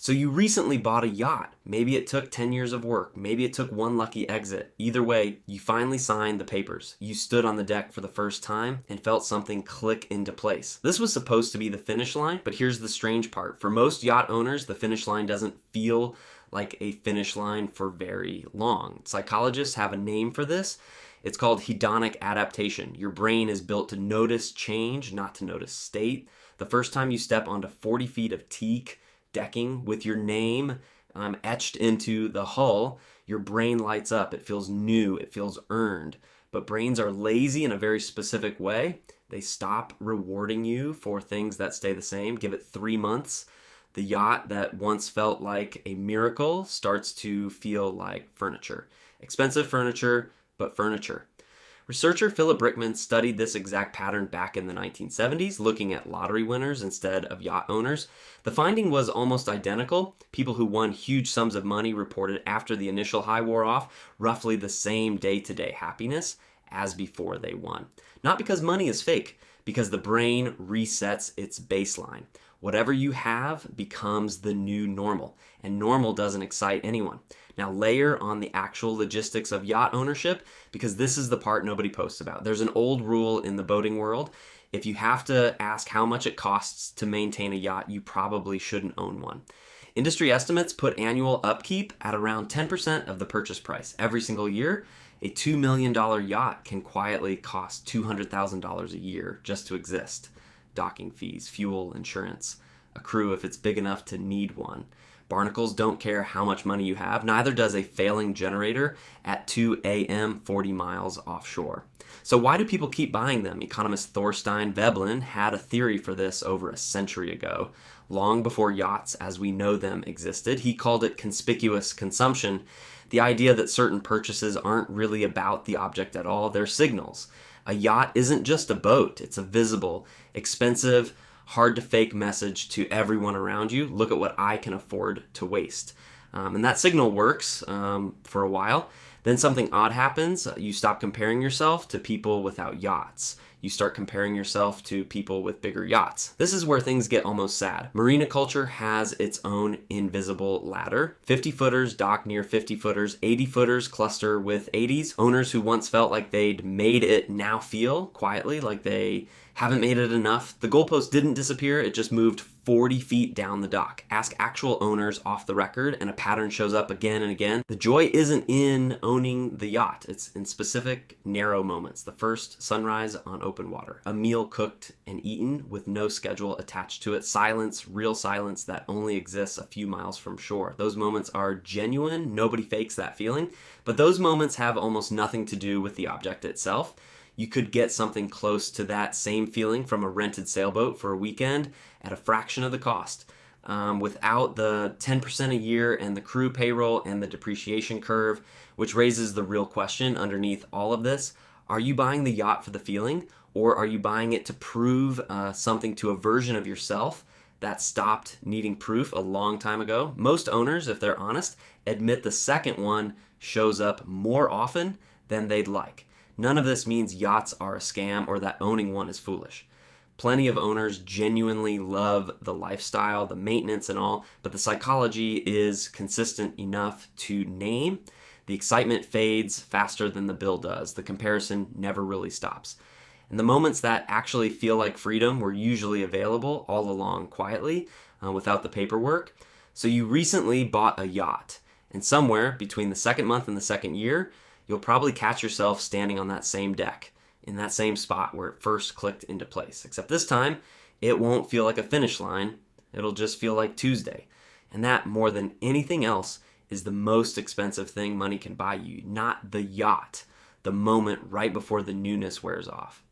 So you recently bought a yacht. Maybe it took 10 years of work. Maybe it took one lucky exit. Either way, you finally signed the papers. You stood on the deck for the first time and felt something click into place. This was supposed to be the finish line, but here's the strange part. For most yacht owners, the finish line doesn't feel like a finish line for very long. Psychologists have a name for this. It's called hedonic adaptation. Your brain is built to notice change, not to notice state. The first time you step onto 40 feet of teak decking with your name etched into the hull, your brain lights up. It feels new. It feels earned. But brains are lazy in a very specific way. They stop rewarding you for things that stay the same. Give it 3 months. The yacht that once felt like a miracle starts to feel like furniture. Expensive furniture, but furniture. Researcher Philip Brickman studied this exact pattern back in the 1970s, looking at lottery winners instead of yacht owners. The finding was almost identical. People who won huge sums of money reported after the initial high wore off roughly the same day-to-day happiness as before they won. Not because money is fake, because the brain resets its baseline. Whatever you have becomes the new normal, and normal doesn't excite anyone. Now layer on the actual logistics of yacht ownership, because this is the part nobody posts about. There's an old rule in the boating world. If you have to ask how much it costs to maintain a yacht, you probably shouldn't own one. Industry estimates put annual upkeep at around 10% of the purchase price. Every single year, a $2 million yacht can quietly cost $200,000 a year just to exist. Docking fees, fuel, insurance, a crew if it's big enough to need one. Barnacles don't care how much money you have, neither does a failing generator at 2 a.m. 40 miles offshore. So why do people keep buying them? Economist Thorstein Veblen had a theory for this over a century ago, long before yachts as we know them existed. He called it conspicuous consumption, the idea that certain purchases aren't really about the object at all, they're signals. A yacht isn't just a boat, it's a visible, expensive, hard to fake message to everyone around you. Look at what I can afford to waste. And that signal works for a while. Then something odd happens. You stop comparing yourself to people without yachts. You start comparing yourself to people with bigger yachts. This is where things get almost sad. Marina culture has its own invisible ladder. 50-footers dock near 50-footers, 80-footers cluster with 80s. Owners who once felt like they'd made it now feel quietly like they haven't made it enough. The goalpost didn't disappear, it just moved 40 feet down the dock. Ask actual owners off the record and a pattern shows up again and again. The joy isn't in owning the yacht, it's in specific narrow moments. The first sunrise on open water, a meal cooked and eaten with no schedule attached to it, silence, real silence that only exists a few miles from shore. Those moments are genuine, nobody fakes that feeling, but those moments have almost nothing to do with the object itself. You could get something close to that same feeling from a rented sailboat for a weekend at a fraction of the cost. Without the 10% a year and the crew payroll and the depreciation curve, which raises the real question underneath all of this. Are you buying the yacht for the feeling, or are you buying it to prove something to a version of yourself that stopped needing proof a long time ago? Most owners, if they're honest, admit the second one shows up more often than they'd like. None of this means yachts are a scam or that owning one is foolish. Plenty of owners genuinely love the lifestyle, the maintenance and all, but the psychology is consistent enough to name. The excitement fades faster than the bill does. The comparison never really stops. And the moments that actually feel like freedom were usually available all along quietly, without the paperwork. So you recently bought a yacht, and somewhere between the second month and the second year, you'll probably catch yourself standing on that same deck, in that same spot where it first clicked into place. Except this time, it won't feel like a finish line. It'll just feel like Tuesday. And that, more than anything else, is the most expensive thing money can buy you. Not the yacht, the moment right before the newness wears off.